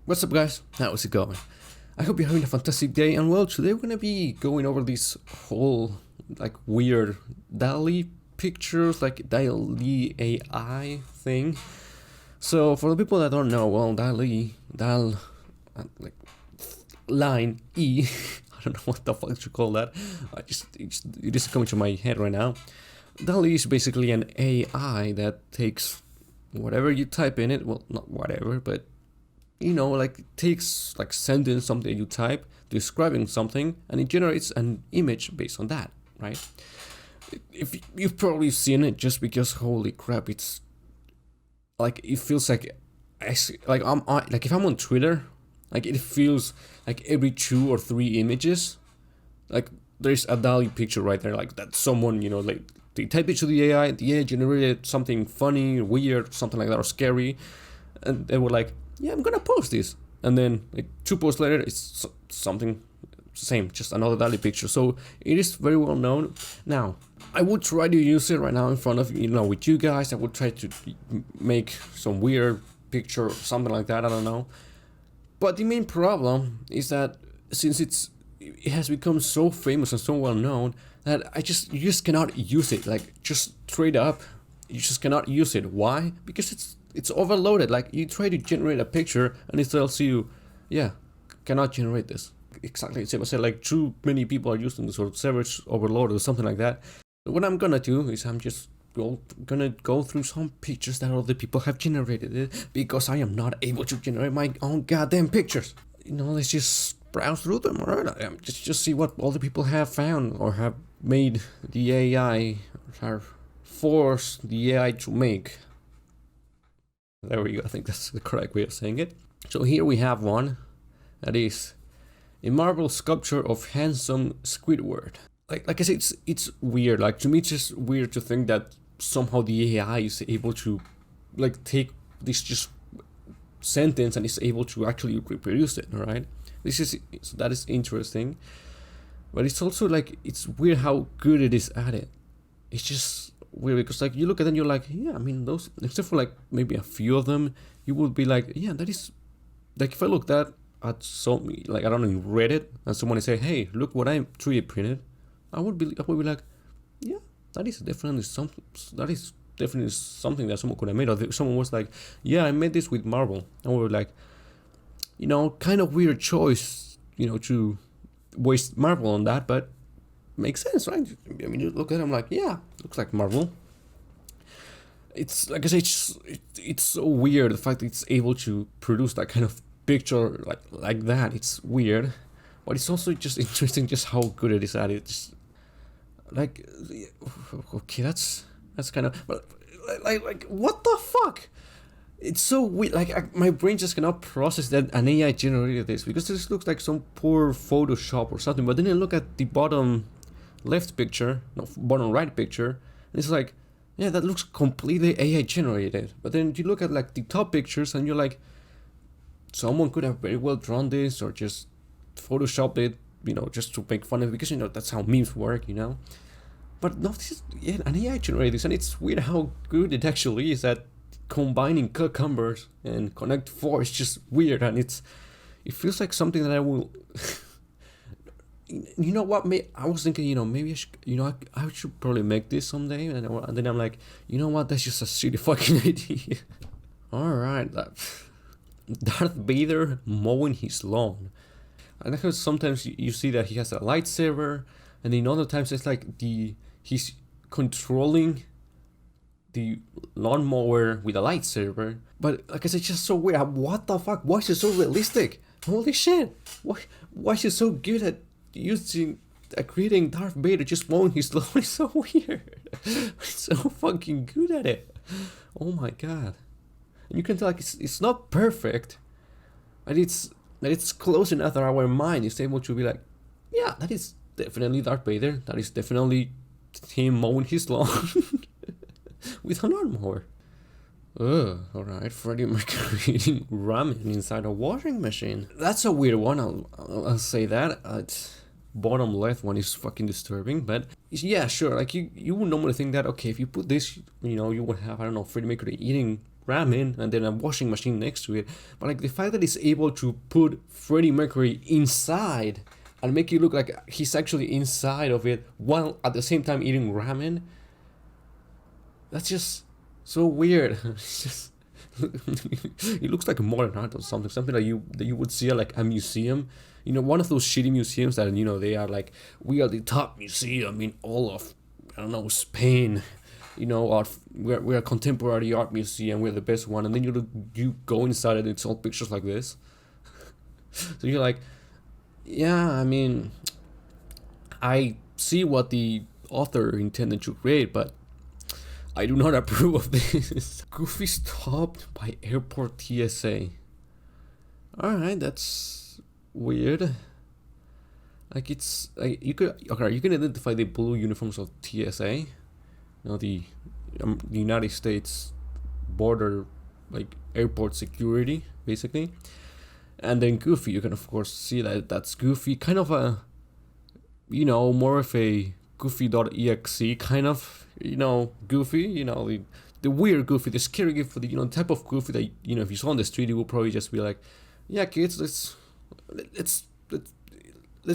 What's up, guys? How's it going? I hope you're having a fantastic day, and well, today we're gonna be going over this whole like weird DALL-E pictures, like DALL-E AI thing. So for the people that don't know, well, DALL-E, like line E, I don't know what the fuck to call that. It just coming to my head right now. DALL-E is basically an AI that takes whatever you type in it, well, not whatever, but you know, like it takes like sentence something you type describing something, and it generates an image based on that, right? If you've probably seen it, just because holy crap, it's like it feels like like if I'm on Twitter, like it feels like every 2 or 3 images, like there's a DALL-E picture right there, like that someone, you know, like they type it to the AI generated something funny, weird, something like that, or scary, and they were like, yeah, I'm gonna post this, and then like 2 posts later it's something same, just another DALL-E picture. So it is very well known. Now I would try to use it right now in front of, you know, with you guys. I would try to make some weird picture or something like that, I don't know. But the main problem is that since it has become so famous and so well known that you just cannot use it, like just straight up you just cannot use it. Why? Because it's overloaded. Like you try to generate a picture and it tells you, yeah, cannot generate this. Exactly the same. I said, like too many people are using this, or servers overloaded or something like that. What I'm gonna do is I'm just gonna go through some pictures that other people have generated, because I am not able to generate my own goddamn pictures. You know, let's just browse through them, alright? Just see what other people have found or have made the AI, or forced the AI to make. There we go, I think that's the correct way of saying it. So here we have one that is a marble sculpture of handsome Squidward. Like I said, it's weird. Like to me, it's just weird to think that somehow the AI is able to like take this just sentence and is able to actually reproduce it. All right, that is interesting, but it's also like it's weird how good it is at it. It's just weird because like you look at them, you're like, yeah, I mean those, except for like maybe a few of them, you would be like, yeah, that is like, if I looked at some, like I don't know, Reddit, and someone say, hey, look what I 3D printed, I would be like, yeah, that is definitely something that someone could have made. Or someone was like, yeah, I made this with marble, and we were like, you know, kind of weird choice, you know, to waste marble on that, but makes sense, right? I mean, you look at it, I'm like, yeah, looks like marble. It's like I say, it's so weird, the fact that it's able to produce that kind of picture like that. It's weird, but it's also just interesting just how good it is at it. Just like, okay, that's kind of, but like what the fuck? It's so weird. Like my brain just cannot process that an AI generated this, because this looks like some poor Photoshop or something. But then I look at the bottom left picture, no, bottom right picture, and it's like, yeah, that looks completely AI generated. But then you look at like the top pictures and you're like, someone could have very well drawn this or just photoshopped it, you know, just to make fun of it, because, you know, that's how memes work, you know. But no, this is, yeah, an AI generated this, and it's weird how good it actually is at combining cucumbers and Connect 4. It's just weird, and it feels like something that I will you know what, I was thinking, you know, maybe I should probably make this someday, and then I'm like, you know what, that's just a shitty fucking idea. Alright, Darth Vader mowing his lawn. And I heard sometimes you see that he has a lightsaber, and then other times it's like he's controlling the lawnmower with a lightsaber. But like I said, it's just so weird. What the fuck? Why is it so realistic? Holy shit! Why is it so good at using creating Darth Vader just mowing his lawn? It's so weird. It's so fucking good at it. Oh my god! And you can tell, like, it's not perfect, but it's close enough that our mind is able to be like, yeah, that is definitely Darth Vader. That is definitely him mowing his lawn with a lawnmower. Alright, Freddie Mercury eating ramen inside a washing machine. That's a weird one, I'll say that. Bottom left one is fucking disturbing, but yeah, sure, like you would normally think that, okay, if you put this, you know, you would have, I don't know, Freddie Mercury eating ramen and then a washing machine next to it. But like the fact that it's able to put Freddie Mercury inside and make it look like he's actually inside of it while at the same time eating ramen, that's just so weird. It's just it looks like a modern art or something that you would see at like a museum, you know, one of those shitty museums that, you know, they are like, we are the top museum in all of, I don't know, Spain, you know, we're a contemporary art museum, we're the best one, and then you go inside and it's all pictures like this. So you're like, yeah, I mean, I see what the author intended to create, but I do not approve of this. Goofy stopped by airport TSA. Alright, that's weird. Like, it's like you can identify the blue uniforms of TSA, you know, the United States border, like, airport security, basically. And then Goofy, you can of course see that that's Goofy, kind of a, you know, more of a Goofy.exe kind of, you know, Goofy, you know, the weird Goofy, the scary Goofy, you know, the type of Goofy that, you know, if you saw on the street, you would probably just be like, yeah, kids, let's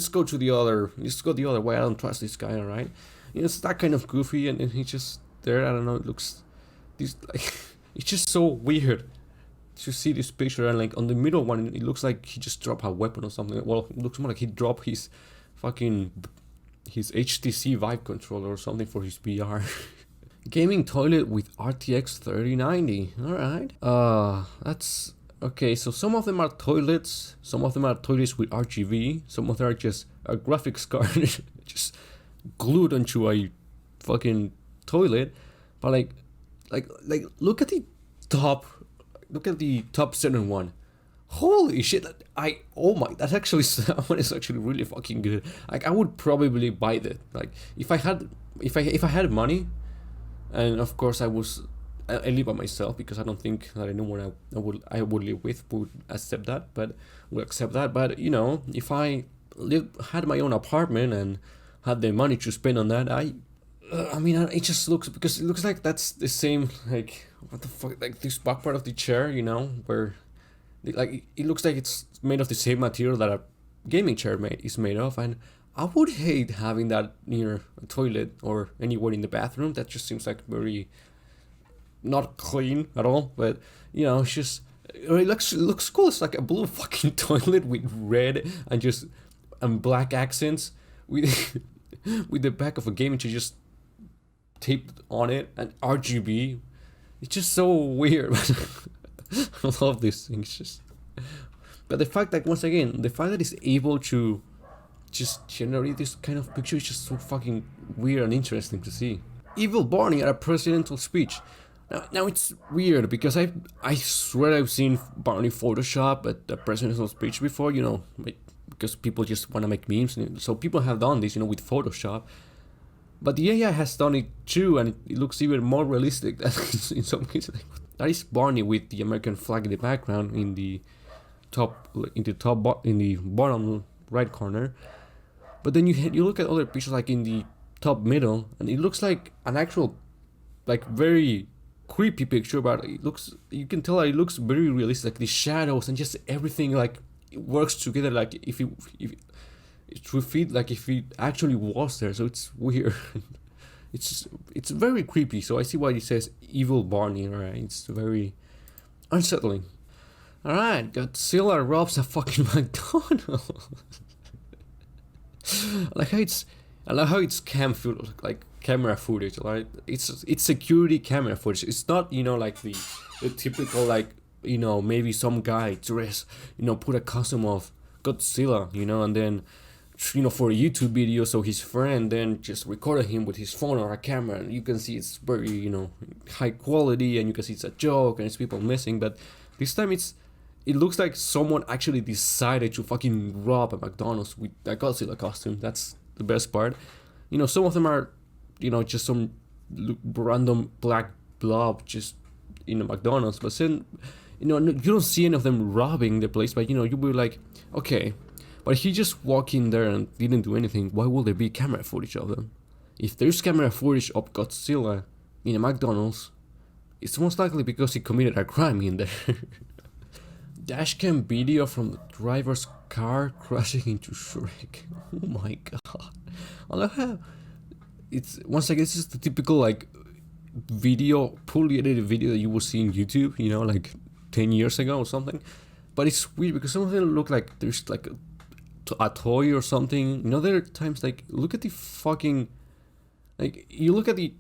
go to the other, let's go the other way, I don't trust this guy, alright? You know, it's that kind of Goofy, and he's just there, I don't know, it looks, this, like, it's just so weird to see this picture, and like on the middle one, it looks like he just dropped a weapon or something. Well, it looks more like he dropped his HTC Vive controller or something for his VR. Gaming toilet with RTX 3090. Alright. That's okay. So some of them are toilets, some of them are toilets with RGB, some of them are just a graphics card just glued onto a fucking toilet. But like look at the top. Look at the top center one. Holy shit! That actually, that one is actually really fucking good. Like, I would probably buy that. Like, if I had money, and of course I live by myself, because I don't think that anyone I would live with would accept that. But would accept that. But you know, if I had my own apartment and had the money to spend on that, I mean, it just looks, because it looks like that's the same, like, what the fuck, like this back part of the chair, you know, where, like, it looks like it's made of the same material that a gaming chair is made of, and I would hate having that near a toilet or anywhere in the bathroom. That just seems like very not clean at all, but, you know, it's just, it looks cool. It's like a blue fucking toilet with red and black accents with with the back of a gaming chair just taped on it, and RGB. It's just so weird. I love these things. Just, but the fact that, once again, the fact that it's able to just generate this kind of picture is just so fucking weird and interesting to see. Evil Barney at a presidential speech. Now it's weird, because I swear I've seen Barney Photoshop at the presidential speech before. You know, like, because people just want to make memes, so people have done this, you know, with Photoshop. But the AI has done it too, and it looks even more realistic than in some cases. That is Barney with the American flag in the background in the bottom right corner. But then you look at other pictures, like in the top middle, and it looks like an actual, like, very creepy picture. But you can tell that it looks very realistic, like the shadows and just everything, like, it works together, like if it actually was there. So it's weird. It's very creepy. So I see why it says Evil Barney, right? It's very unsettling. Alright, Godzilla robs a fucking McDonald's. I like how it's camera footage, right? It's security camera footage. It's not, you know, like the typical, like, you know, maybe some guy dressed, you know, put a costume of Godzilla, you know, and then, you know, for a YouTube video, so his friend then just recorded him with his phone or a camera, and you can see it's very, you know, high quality, and you can see it's a joke and it's people missing. But this time it looks like someone actually decided to fucking rob a McDonald's with a Godzilla costume. That's the best part. You know, some of them are, you know, just some random black blob just in a McDonald's, but then, you know, you don't see any of them robbing the place. But, you know, you'll be like, okay, but he just walked in there and didn't do anything. Why will there be camera footage of them? If there's camera footage of Godzilla in a McDonald's, it's most likely because he committed a crime in there. Dashcam video from the driver's car crashing into Shrek. Oh my god. I love how it's, once again, it's just the typical like video, poorly edited video that you will see in YouTube, you know, like 10 years ago or something. But it's weird because some of them look like there's like a toy or something. You know, there are times like, look at the fucking, like, you look at the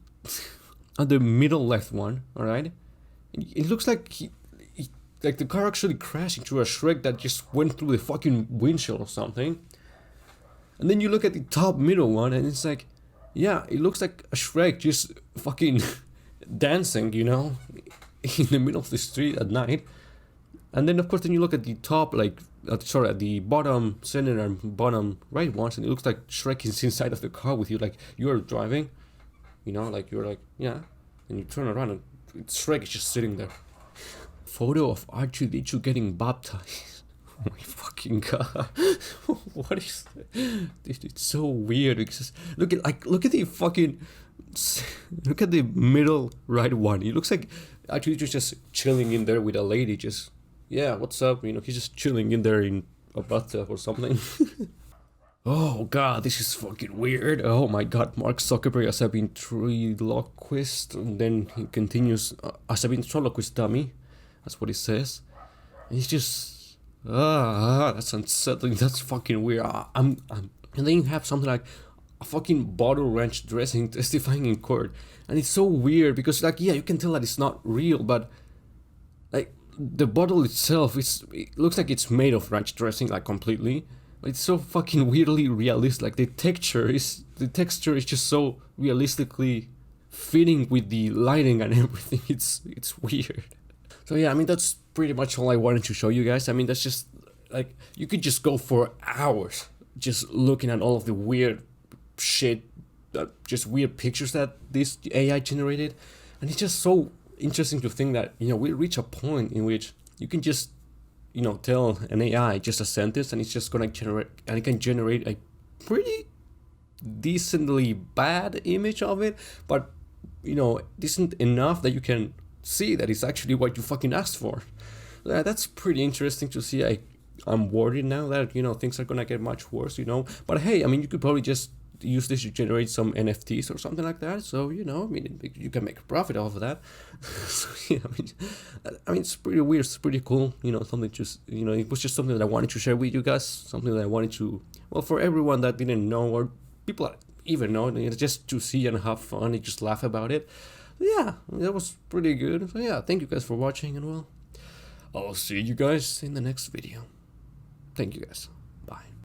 on the middle left one, alright? It looks like like the car actually crashed into a Shrek that just went through the fucking windshield or something. And then you look at the top middle one and it's like, yeah, it looks like a Shrek just fucking dancing, you know, in the middle of the street at night. And then of course then you look at the top, like, sorry, at the bottom center and bottom right ones, and it looks like Shrek is inside of the car with you, like you're driving, you know, like you're like, yeah, and you turn around and Shrek is just sitting there. Photo of R2D2 getting baptized. Oh my fucking god. What is that? It's so weird because look at the fucking, look at the middle right one. It looks like R2D2 just chilling in there with a lady, just, yeah, what's up, you know, he's just chilling in there in a bathtub or something. Oh god, this is fucking weird. Oh my god, Mark Zuckerberg as a ventriloquist, and then he continues as a ventriloquist dummy. That's what he says. And he's just, that's unsettling. That's fucking weird. And then you have something like a fucking bottle wrench dressing testifying in court, and it's so weird because, like, yeah, you can tell that it's not real, but like the bottle itself, it looks like it's made of ranch dressing, like completely. But it's so fucking weirdly realistic. Like the texture is just so realistically fitting with the lighting and everything. It's weird. So yeah, I mean, that's pretty much all I wanted to show you guys. I mean, that's just, like, you could just go for hours just looking at all of the weird shit, just weird pictures that this AI generated. And it's just so interesting to think that, you know, we reach a point in which you can just, you know, tell an AI just a sentence and it's just gonna generate, and it can generate a pretty decently bad image of it, but, you know, decent enough that you can see that it's actually what you fucking asked for. That's pretty interesting to see. I'm worried now that, you know, things are gonna get much worse, you know, but hey, I mean, you could probably just use this to generate some NFTs or something like that, so, you know, I mean, you can make a profit off of that. So yeah, I mean it's pretty weird, it's pretty cool, you know, something just, you know, it was just something that I wanted to share with you guys, something that I wanted to, well, for everyone that didn't know, or people that even know, just to see and have fun and just laugh about it. Yeah, that was pretty good. So yeah, thank you guys for watching, and well, I'll see you guys in the next video. Thank you guys. Bye.